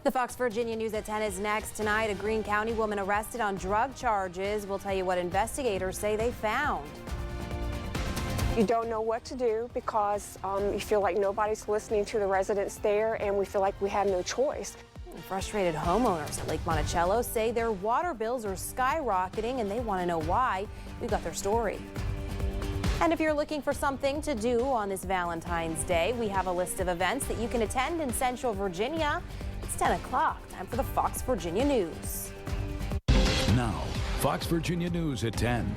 The Fox Virginia News at 10 is next. Tonight, a Greene County woman arrested on drug charges. We'll tell you what investigators say they found. You don't know what to do because you feel like nobody's listening to the residents there, and we feel like we have no choice. Frustrated homeowners at Lake Monticello say their water bills are skyrocketing and they want to know why. We've got their story. And if you're looking for something to do on this Valentine's Day, we have a list of events that you can attend in Central Virginia. It's 10 o'clock. Time for the Fox Virginia News. Now, Fox Virginia News at 10.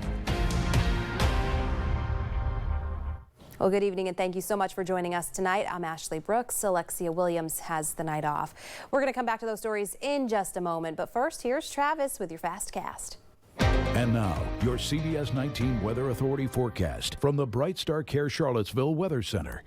Well, good evening and thank you so much for joining us tonight. I'm Ashley Brooks. Alexia Williams has the night off. We're going to come back to those stories in just a moment. But first, here's Travis with your Fast Cast. And now, your CBS 19 Weather Authority forecast from the Bright Star Care Charlottesville Weather Center.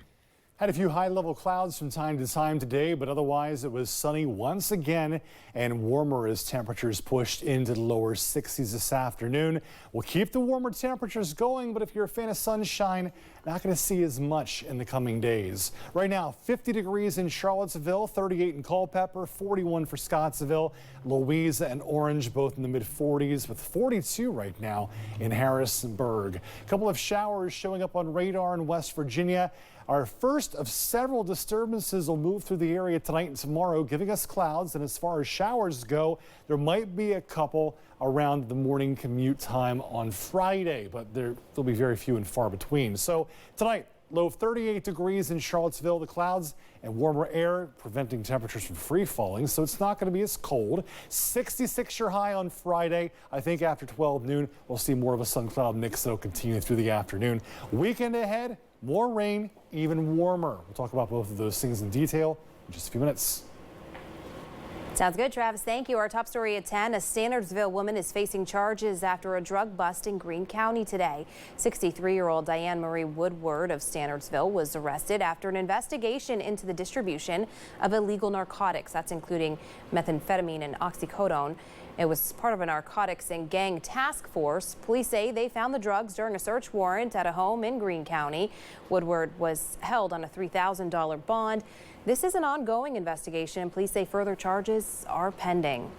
Had a few high-level clouds from time to time today, but otherwise it was sunny once again and warmer as temperatures pushed into the lower 60s this afternoon. We'll keep the warmer temperatures going, but if you're a fan of sunshine, not going to see as much in the coming days. Right now, 50 degrees in Charlottesville, 38 in Culpeper, 41 for Scottsville, Louisa and Orange, both in the mid-40s, with 42 right now in Harrisonburg. A couple of showers showing up on radar in West Virginia. Our first of several disturbances will move through the area tonight and tomorrow, giving us clouds. And as far as showers go, there might be a couple around the morning commute time on Friday, but there'll be very few and far between. So tonight, low of 38 degrees in Charlottesville, the clouds and warmer air preventing temperatures from free falling, so it's not going to be as cold. 66 your high on Friday. I think after 12 noon, we'll see more of a sun cloud mix that'll continue through the afternoon. Weekend ahead, more rain, even warmer. We'll talk about both of those things in detail in just a few minutes. Sounds good, Travis. Thank you. Our top story at 10. A Standardsville woman is facing charges after a drug bust in Greene County today. 63-year-old Diane Marie Woodward of Standardsville was arrested after an investigation into the distribution of illegal narcotics. That's including methamphetamine and oxycodone. It was part of a narcotics and gang task force. Police say they found the drugs during a search warrant at a home in Greene County. Woodward was held on a $3,000 bond. This is an ongoing investigation. Police say further charges are pending.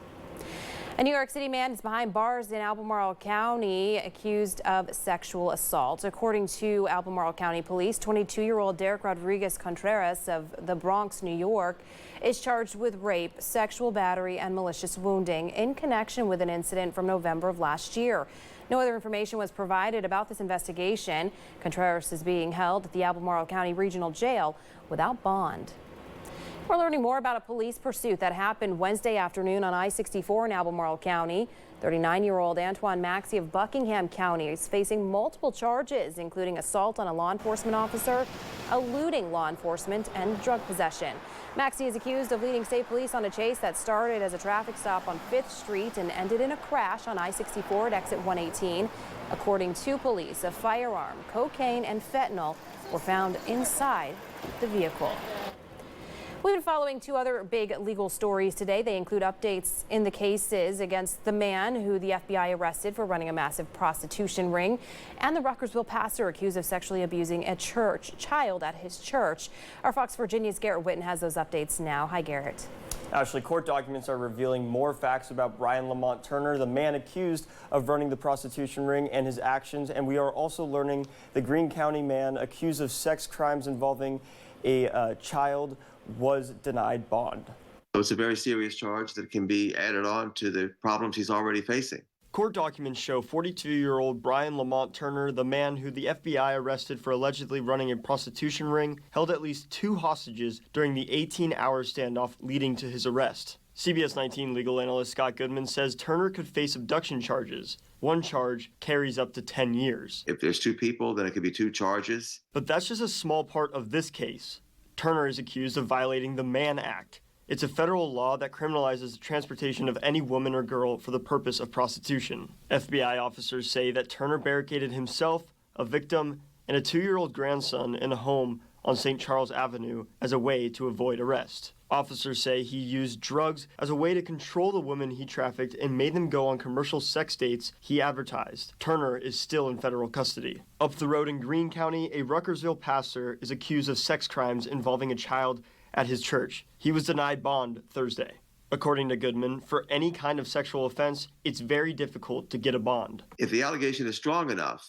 A New York City man is behind bars in Albemarle County accused of sexual assault. According to Albemarle County Police, 22-year-old Derek Rodriguez Contreras of the Bronx, New York, is charged with rape, sexual battery, and malicious wounding in connection with an incident from November of last year. No other information was provided about this investigation. Contreras is being held at the Albemarle County Regional Jail without bond. We're learning more about a police pursuit that happened Wednesday afternoon on I-64 in Albemarle County. 39-year-old Antoine Maxey of Buckingham County is facing multiple charges, including assault on a law enforcement officer, eluding law enforcement, and drug possession. Maxey is accused of leading state police on a chase that started as a traffic stop on 5th Street and ended in a crash on I-64 at exit 118. According to police, a firearm, cocaine, and fentanyl were found inside the vehicle. We've been following two other big legal stories today. They include updates in the cases against the man who the FBI arrested for running a massive prostitution ring and the Ruckersville pastor accused of sexually abusing a child at his church. Our Fox Virginia's Garrett Witten has those updates now. Hi, Garrett. Ashley, court documents are revealing more facts about Brian Lamont Turner, the man accused of running the prostitution ring, and his actions. And we are also learning the Greene County man accused of sex crimes involving a child was denied bond. It's a very serious charge that can be added on to the problems he's already facing. Court documents show 42-year-old Brian Lamont Turner, the man who the FBI arrested for allegedly running a prostitution ring, held at least 2 hostages during the 18-hour standoff leading to his arrest. CBS 19 legal analyst Scott Goodman says Turner could face abduction charges. One charge carries up to 10 years. If there's 2 people, then it could be 2 charges. But that's just a small part of this case. Turner is accused of violating the Mann Act. It's a federal law that criminalizes the transportation of any woman or girl for the purpose of prostitution. FBI officers say that Turner barricaded himself, a victim, and a 2-year-old grandson in a home on St. Charles Avenue as a way to avoid arrest. Officers say he used drugs as a way to control the women he trafficked and made them go on commercial sex dates he advertised. Turner is still in federal custody. Up the road in Greene County, a Ruckersville pastor is accused of sex crimes involving a child at his church. He was denied bond Thursday. According to Goodman, for any kind of sexual offense, it's very difficult to get a bond. If the allegation is strong enough,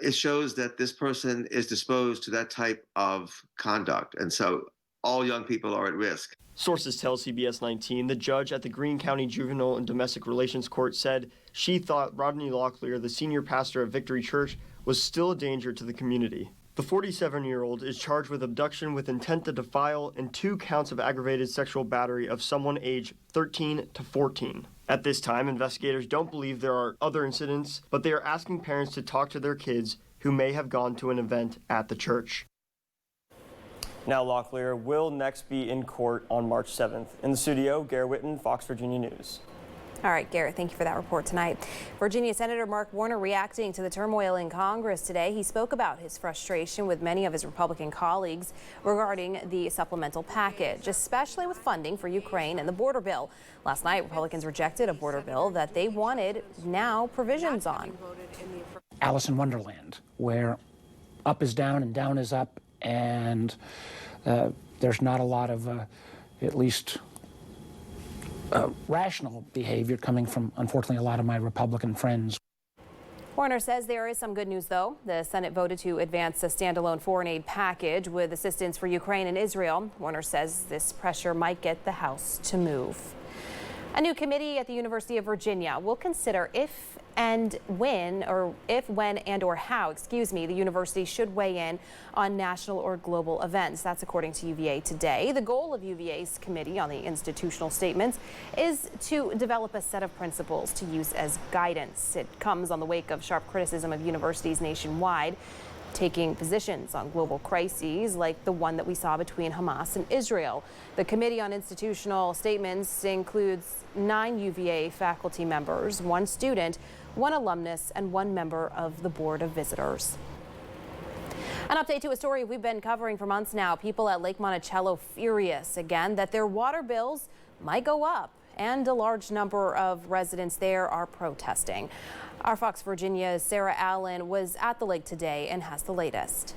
it shows that this person is disposed to that type of conduct. And so all young people are at risk. Sources tell CBS 19 the judge at the Greene County Juvenile and Domestic Relations Court said she thought Rodney Locklear, the senior pastor at Victory Church, was still a danger to the community. The 47-year-old is charged with abduction with intent to defile and 2 counts of aggravated sexual battery of someone aged 13 to 14. At this time, investigators don't believe there are other incidents, but they are asking parents to talk to their kids who may have gone to an event at the church. Now Locklear will next be in court on March 7th. In the studio, Garrett Whitten, Fox Virginia News. All right, Garrett, thank you for that report tonight. Virginia Senator Mark Warner reacting to the turmoil in Congress today. He spoke about his frustration with many of his Republican colleagues regarding the supplemental package, especially with funding for Ukraine and the border bill. Last night, Republicans rejected a border bill that they wanted now provisions on. Alice in Wonderland, where up is down and down is up, and there's not a lot of, at least, rational behavior coming from, unfortunately, a lot of my Republican friends. Warner says there is some good news, though. The Senate voted to advance a standalone foreign aid package with assistance for Ukraine and Israel. Warner says this pressure might get the House to move. A new committee at the University of Virginia will consider if, when, and/or how, the university should weigh in on national or global events. That's according to UVA today. The goal of UVA's Committee on the Institutional Statements is to develop a set of principles to use as guidance. It comes on the wake of sharp criticism of universities nationwide taking positions on global crises like the one that we saw between Hamas and Israel. The Committee on Institutional Statements includes 9 UVA faculty members, 1 student, 1 alumnus, and 1 member of the Board of Visitors. An update to a story we've been covering for months now. People at Lake Monticello furious again that their water bills might go up, and a large number of residents there are protesting. Our Fox Virginia's Sarah Allen was at the lake today and has the latest.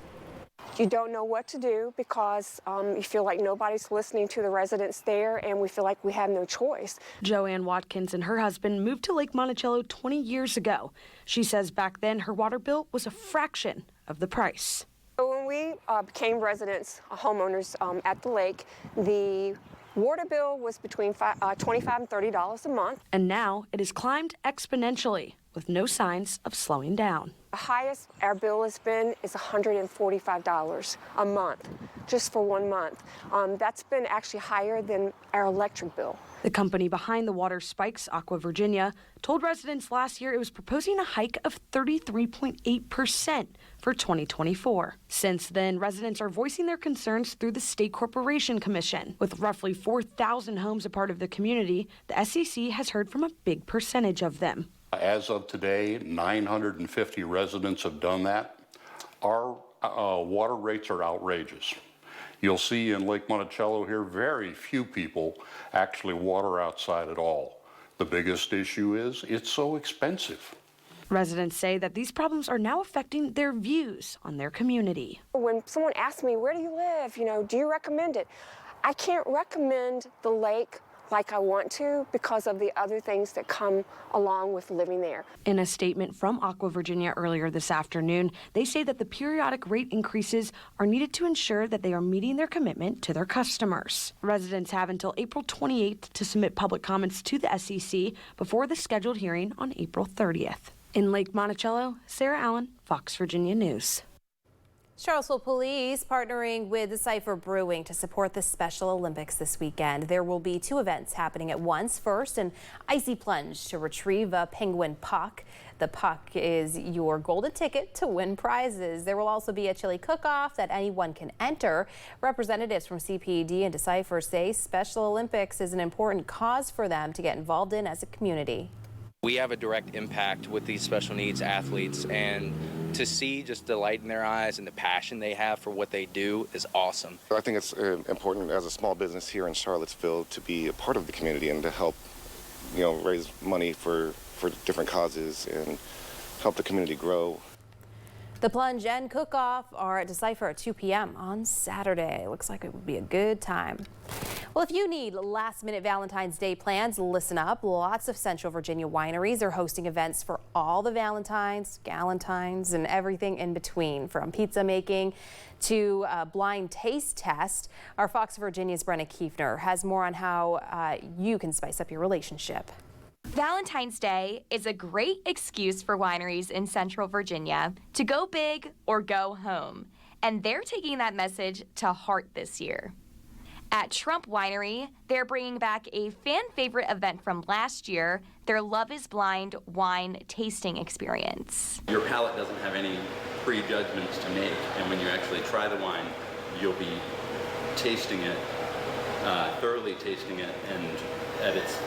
You don't know what to do because you feel like nobody's listening to the residents there, and we feel like we have no choice. Joanne Watkins and her husband moved to Lake Monticello 20 years ago. She says back then her water bill was a fraction of the price. When we became residents, homeowners at the lake, the water bill was between $25 and $30 a month. And now it has climbed exponentially with no signs of slowing down. The highest our bill has been is $145 a month, just for 1 month. That's been actually higher than our electric bill. The company behind the water spikes, Aqua Virginia, told residents last year it was proposing a hike of 33.8% for 2024. Since then, residents are voicing their concerns through the State Corporation Commission. With roughly 4,000 homes a part of the community, the SEC has heard from a big percentage of them. As of today, 950 residents have done that. Our water rates are outrageous. You'll see in Lake Monticello here, very few people actually water outside at all. The biggest issue is it's so expensive. Residents say that these problems are now affecting their views on their community. When someone asks me, where do you live? Do you recommend it? I can't recommend the lake like I want to because of the other things that come along with living there. In a statement from Aqua Virginia earlier this afternoon, they say that the periodic rate increases are needed to ensure that they are meeting their commitment to their customers. Residents have until April 28th to submit public comments to the SEC before the scheduled hearing on April 30th. In Lake Monticello, Sarah Allen, Fox Virginia News. Charlottesville Police partnering with Decipher Brewing to support the Special Olympics this weekend. There will be 2 events happening at once. First, an icy plunge to retrieve a penguin puck. The puck is your golden ticket to win prizes. There will also be a chili cook-off that anyone can enter. Representatives from CPD and Decipher say Special Olympics is an important cause for them to get involved in as a community. We have a direct impact with these special needs athletes, and to see just the light in their eyes and the passion they have for what they do is awesome. I think it's important as a small business here in Charlottesville to be a part of the community and to help, raise money for different causes and help the community grow. The plunge and cook-off are at Decipher at 2 p.m. on Saturday. Looks like it would be a good time. Well, if you need last-minute Valentine's Day plans, listen up. Lots of Central Virginia wineries are hosting events for all the Valentines, Galentines, and everything in between, from pizza making to a blind taste test. Our Fox Virginia's Brenna Kiefner has more on how you can spice up your relationship. Valentine's Day is a great excuse for wineries in Central Virginia to go big or go home. And they're taking that message to heart this year. At Trump Winery, they're bringing back a fan favorite event from last year, their Love is Blind wine tasting experience. Your palate doesn't have any prejudgments to make, and when you actually try the wine, you'll be tasting it, thoroughly tasting it, and at its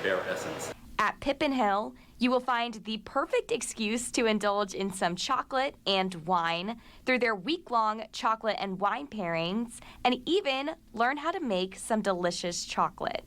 bare essence. At Pippin Hill, you will find the perfect excuse to indulge in some chocolate and wine through their week-long chocolate and wine pairings, and even learn how to make some delicious chocolate.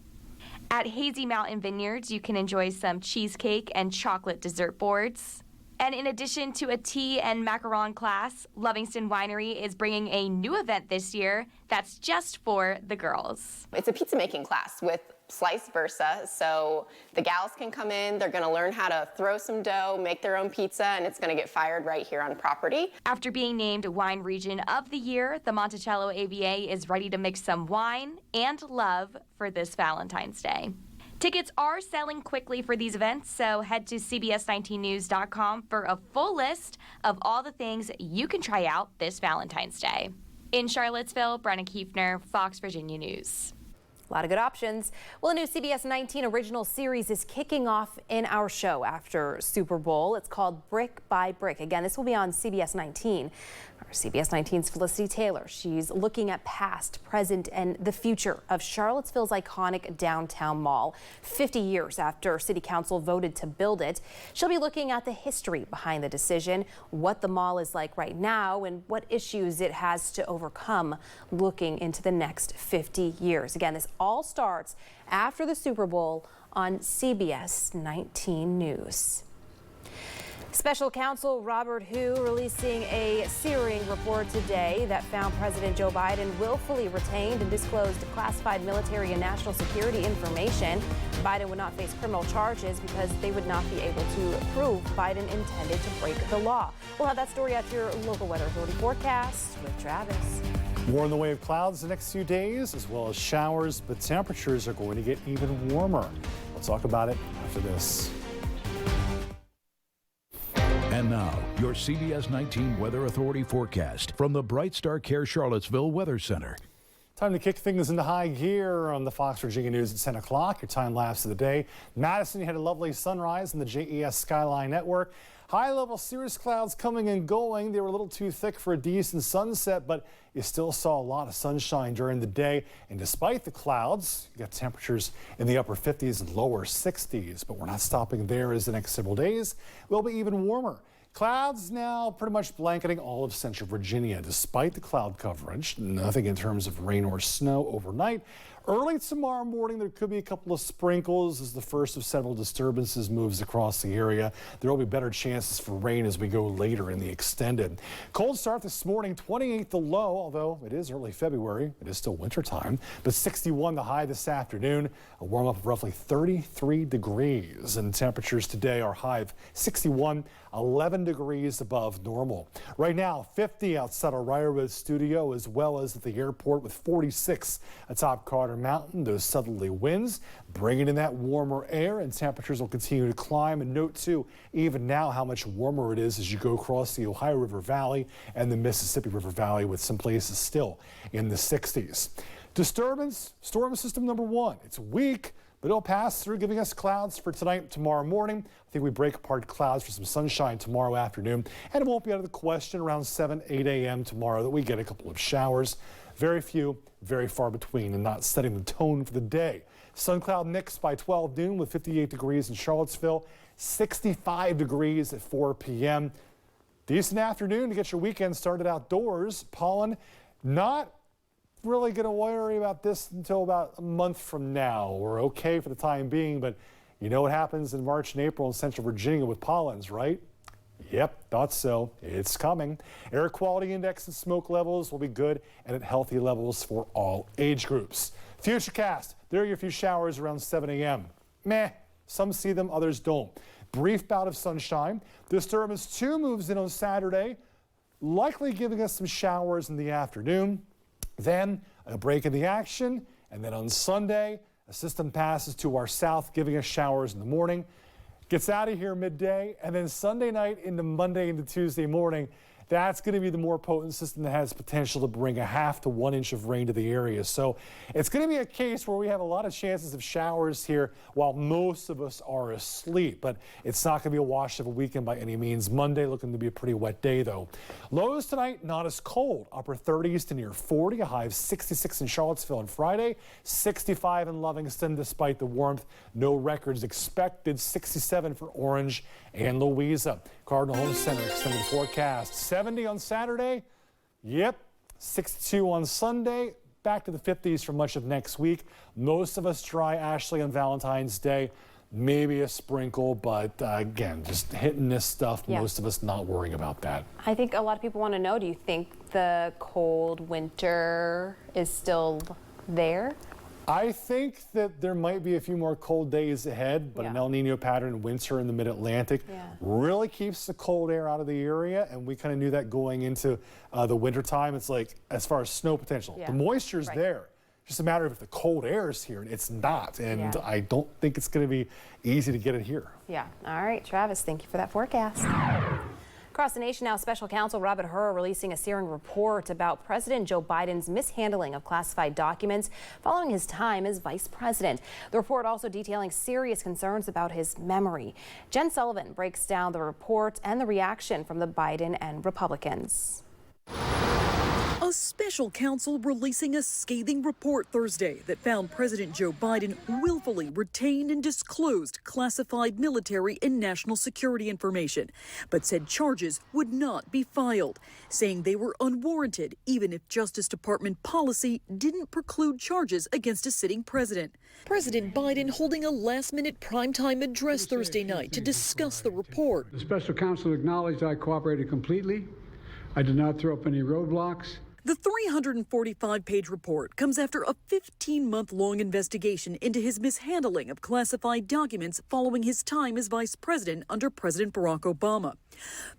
At Hazy Mountain Vineyards, you can enjoy some cheesecake and chocolate dessert boards. And in addition to a tea and macaron class, Lovingston Winery is bringing a new event this year that's just for the girls. It's a pizza making class with Slice Versa, so the gals can come in, they're gonna learn how to throw some dough, make their own pizza, and it's gonna get fired right here on property. After being named Wine Region of the Year, the Monticello AVA is ready to mix some wine and love for this Valentine's Day. Tickets are selling quickly for these events, so head to CBS19news.com for a full list of all the things you can try out this Valentine's Day. In Charlottesville, Brenna Kiefner, Fox Virginia News. A lot of good options. Well, a new CBS 19 original series is kicking off in our show after Super Bowl. It's called Brick by Brick. Again, this will be on CBS 19. Our CBS 19's Felicity Taylor. She's looking at past, present, and the future of Charlottesville's iconic downtown mall. 50 years after City Council voted to build it, she'll be looking at the history behind the decision, what the mall is like right now, and what issues it has to overcome looking into the next 50 years. Again, this all starts after the Super Bowl on CBS 19 News. Special Counsel Robert Hu releasing a searing report today that found President Joe Biden willfully retained and disclosed classified military and national security information. Biden would not face criminal charges because they would not be able to prove Biden intended to break the law. We'll have that story at your local weather authority forecast with Travis. More in the way of clouds the next few days, as well as showers, but temperatures are going to get even warmer. We'll talk about it after this. And now, your CBS 19 Weather Authority forecast from the Bright Star Care Charlottesville Weather Center. Time to kick things into high gear on the Fox Virginia News at 10 o'clock. Your time lapse of the day. Madison, you had a lovely sunrise in the JES Skyline Network. High-level cirrus clouds coming and going. They were a little too thick for a decent sunset, but you still saw a lot of sunshine during the day. And despite the clouds, you got temperatures in the upper 50s and lower 60s. But we're not stopping there, as the next several days will be even warmer. Clouds now pretty much blanketing all of Central Virginia. Despite the cloud coverage, nothing in terms of rain or snow overnight. Early tomorrow morning, there could be a couple of sprinkles as the first of several disturbances moves across the area. There will be better chances for rain as we go later in the extended. Cold start this morning, 28 the low, although it is early February. It is still wintertime, but 61 the high this afternoon. A warm up of roughly 33 degrees, and temperatures today are high of 61, 11 degrees above normal. Right now, 50 outside our Riderwood studio, as well as at the airport with 46 atop Carter Mountain. Those southerly winds bringing in that warmer air, and temperatures will continue to climb. And note too, even now, how much warmer it is as you go across the Ohio River Valley and the Mississippi River Valley, with some places still in the 60s. Disturbance, storm system number 1. It's weak, but it'll pass through, giving us clouds for tonight and tomorrow morning. I think we break apart clouds for some sunshine tomorrow afternoon, and it won't be out of the question around 7, 8 a.m. tomorrow that we get a couple of showers. Very few, very far between, and not setting the tone for the day. Sun cloud mix by 12 noon with 58 degrees in Charlottesville, 65 degrees at 4 p.m. Decent afternoon to get your weekend started outdoors. Pollen, not really going to worry about this until about a month from now. We're okay for the time being, but you know what happens in March and April in Central Virginia with pollens, right? Yep, thought so. It's coming. Air quality index and smoke levels will be good and at healthy levels for all age groups. Futurecast, there are your few showers around 7 a.m. Meh, some see them, others don't. Brief bout of sunshine. Disturbance 2 moves in on Saturday, likely giving us some showers in the afternoon. Then a break in the action, and then on Sunday, a system passes to our south, giving us showers in the morning. Gets out of here midday, and then Sunday night into Monday into Tuesday morning, that's going to be the more potent system that has potential to bring 1/2 to 1 inch of rain to the area. So it's going to be a case where we have a lot of chances of showers here while most of us are asleep. But it's not going to be a wash of a weekend by any means. Monday looking to be a pretty wet day, though. Lows tonight, not as cold. Upper 30s to near 40. A high of 66 in Charlottesville on Friday. 65 in Livingston despite the warmth. No records expected. 67 for Orange and Louisa. Cardinal Home Center extended forecast. 70 on Saturday. Yep. 62 on Sunday. Back to the 50s for much of next week. Most of us dry, Ashley, on Valentine's Day. Maybe a sprinkle, but again, just hitting this stuff. Yeah. Most of us not worrying about that. I think a lot of people want to know, do you think the cold winter is still there? I think that there might be a few more cold days ahead, but an El Nino pattern winter in the mid-Atlantic really keeps the cold air out of the area, and we kind of knew that going into the winter time. It's like, as far as snow potential, the moisture's there. Just a matter of if the cold air is here, and it's not, and I don't think it's going to be easy to get it here. Yeah. All right, Travis, thank you for that forecast. Across the nation now, Special Counsel Robert Hur releasing a searing report about President Joe Biden's mishandling of classified documents following his time as vice president. The report also detailing serious concerns about his memory. Jen Sullivan breaks down the report and the reaction from the Biden and Republicans. A special counsel releasing a scathing report Thursday that found President Joe Biden willfully retained and disclosed classified military and national security information, but said charges would not be filed, saying they were unwarranted even if Justice Department policy didn't preclude charges against a sitting president. President Biden holding a last-minute primetime address Thursday night to discuss the report. The special counsel acknowledged I cooperated completely. I did not throw up any roadblocks. The 345-page report comes after a 15-month-long investigation into his mishandling of classified documents following his time as vice president under President Barack Obama.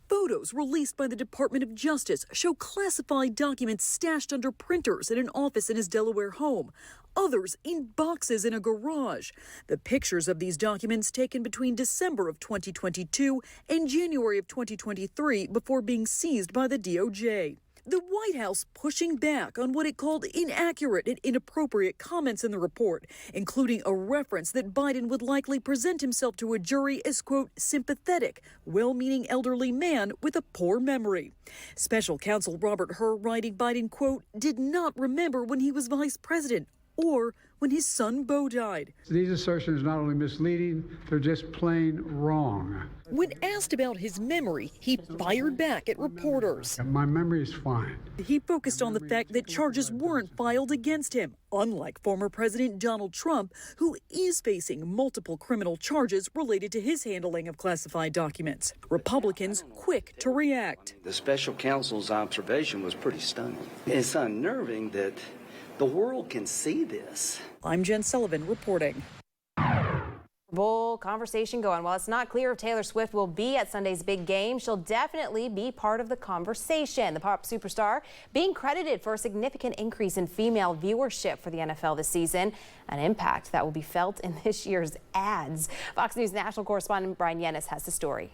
Photos released by the Department of Justice show classified documents stashed under printers in an office in his Delaware home, others in boxes in a garage. The pictures of these documents taken between December of 2022 and January of 2023 before being seized by the DOJ. The White House pushing back on what it called inaccurate and inappropriate comments in the report, including a reference that Biden would likely present himself to a jury as, quote, sympathetic, well-meaning elderly man with a poor memory. Special counsel Robert Hur writing Biden, quote, did not remember when he was vice president or when his son Beau died. These assertions are not only misleading, they're just plain wrong. When asked about his memory, he fired back at reporters. My memory is fine. He focused on the fact that charges weren't filed against him, unlike former President Donald Trump, who is facing multiple criminal charges related to his handling of classified documents. Republicans quick to react. The special counsel's observation was pretty stunning. It's unnerving that the world can see this. I'm Jen Sullivan reporting. Full conversation going. While it's not clear if Taylor Swift will be at Sunday's big game, she'll definitely be part of the conversation. The pop superstar being credited for a significant increase in female viewership for the NFL this season, an impact that will be felt in this year's ads. Fox News national correspondent Brian Yennis has the story.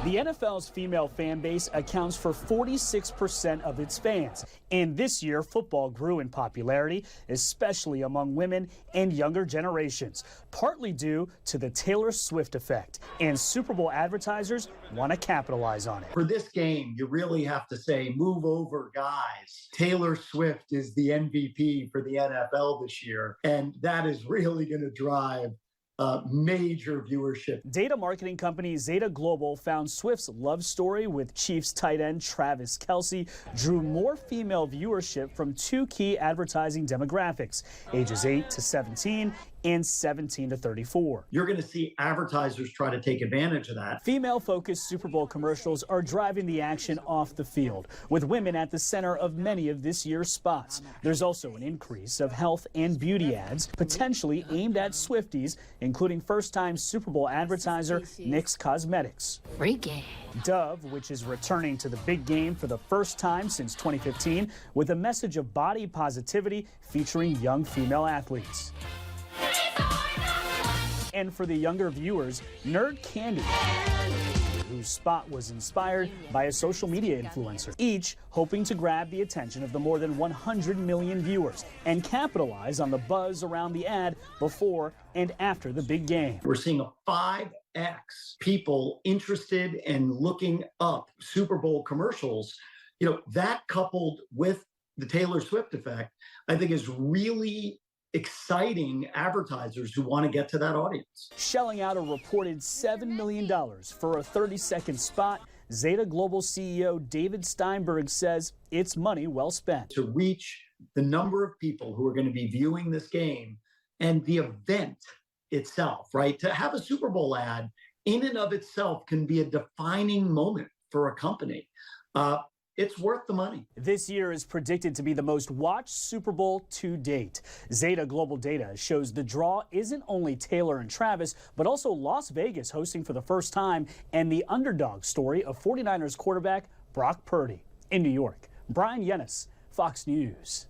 The NFL's female fan base accounts for 46% of its fans, and this year football grew in popularity, especially among women and younger generations, partly due to the Taylor Swift effect, and Super Bowl advertisers want to capitalize on it. For this game, you really have to say, move over, guys. Taylor Swift is the MVP for the NFL this year, and that is really going to drive major viewership. Data marketing company Zeta Global found Swift's love story with Chiefs tight end Travis Kelce drew more female viewership from two key advertising demographics, ages 8 to 17 and 17 to 34. You're going to see advertisers try to take advantage of that. Female-focused Super Bowl commercials are driving the action off the field, with women at the center of many of this year's spots. There's also an increase of health and beauty ads, potentially aimed at Swifties, including first-time Super Bowl advertiser NYX Cosmetics. Freaky. Dove, which is returning to the big game for the first time since 2015, with a message of body positivity featuring young female athletes. And for the younger viewers, Nerd Candy, whose spot was inspired by a social media influencer, each hoping to grab the attention of the more than 100 million viewers and capitalize on the buzz around the ad before and after the big game. We're seeing a 5x people interested in looking up Super Bowl commercials. You know, that coupled with the Taylor Swift effect, I think is really exciting advertisers who want to get to that audience. Shelling out a reported $7 million for a 30-second spot, Zeta Global CEO David Steinberg says it's money well spent. To reach the number of people who are going to be viewing this game and the event itself, right? To have a Super Bowl ad in and of itself can be a defining moment for a company. It's worth the money. This year is predicted to be the most watched Super Bowl to date. Zeta Global data shows the draw isn't only Taylor and Travis, but also Las Vegas hosting for the first time, and the underdog story of 49ers quarterback Brock Purdy. In New York, Brian Yennis, Fox News.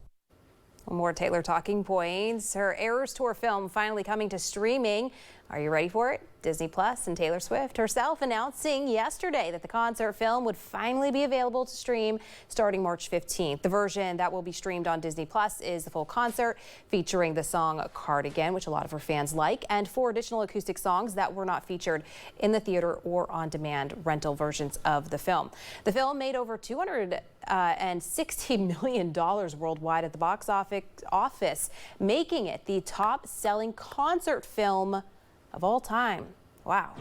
More Taylor talking points. Her Eras Tour film finally coming to streaming. Are you ready for it? Disney Plus and Taylor Swift herself announcing yesterday that the concert film would finally be available to stream starting March 15th. The version that will be streamed on Disney Plus is the full concert featuring the song Cardigan, which a lot of her fans like, and 4 additional acoustic songs that were not featured in the theater or on-demand rental versions of the film. The film made over $260 million worldwide at the box office, making it the top-selling concert film of all time. Wow.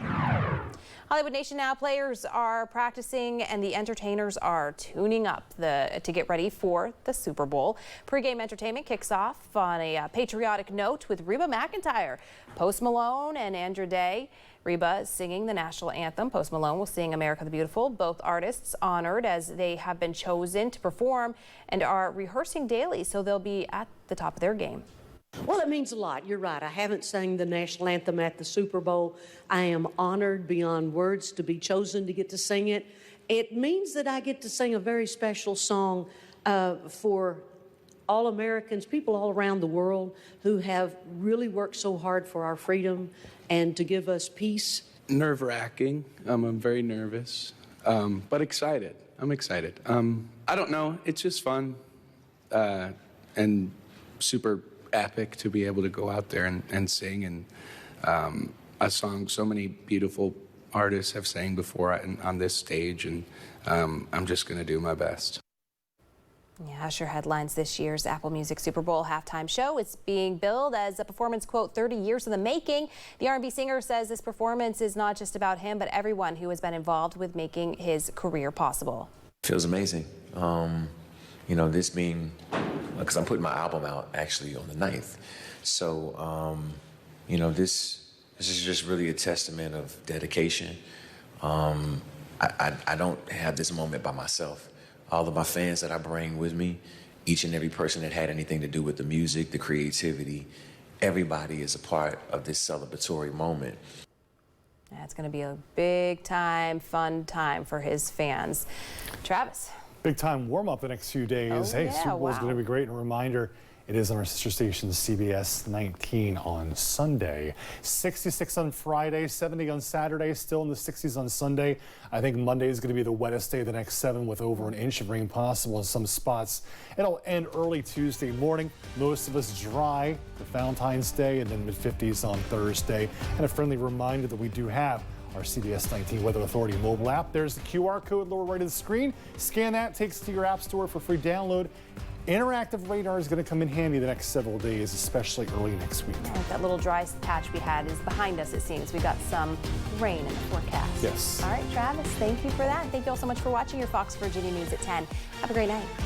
Hollywood Nation now, players are practicing and the entertainers are tuning up to get ready for the Super Bowl. Pre-game entertainment kicks off on a patriotic note with Reba McEntire, Post Malone, and Andra Day. Reba singing the national anthem. Post Malone will sing America the Beautiful. Both artists honored as they have been chosen to perform and are rehearsing daily, so they'll be at the top of their game. Well, it means a lot. You're right. I haven't sang the national anthem at the Super Bowl. I am honored beyond words to be chosen to get to sing it. It means that I get to sing a very special song for all Americans, people all around the world who have really worked so hard for our freedom and to give us peace. Nerve-wracking. I'm very nervous, but excited. I'm excited. I don't know. It's just fun and super epic to be able to go out there and sing and a song so many beautiful artists have sang before on this stage, and I'm just going to do my best. Yeah, Usher headlines this year's Apple Music Super Bowl halftime show. It's being billed as a performance, quote, 30 years in the making. The R&B singer says this performance is not just about him, but everyone who has been involved with making his career possible. Feels amazing. You know, this being, because I'm putting my album out actually on the 9th. So, you know, this is just really a testament of dedication. I don't have this moment by myself. All of my fans that I bring with me, each and every person that had anything to do with the music, the creativity, everybody is a part of this celebratory moment. Yeah, it's going to be a big time, fun time for his fans. Travis. Big time warm up the next few days. Hey, Super Bowl is going to be great. And a reminder, it is on our sister station, CBS 19 on Sunday. 66 on Friday, 70 on Saturday, still in the 60s on Sunday. I think Monday is going to be the wettest day of the next 7 with over an inch of rain possible in some spots. It'll end early Tuesday morning. Most of us dry for Valentine's Day and then mid-50s on Thursday. And a friendly reminder that we do have our CBS 19 Weather Authority mobile app. There's the QR code lower right of the screen. Scan that, takes to your app store for free download. Interactive radar is going to come in handy the next several days, especially early next week. Yeah, that little dry patch we had is behind us, it seems. We got some rain in the forecast. Yes. All right, Travis, thank you for that. Thank you all so much for watching your Fox Virginia News at 10. Have a great night.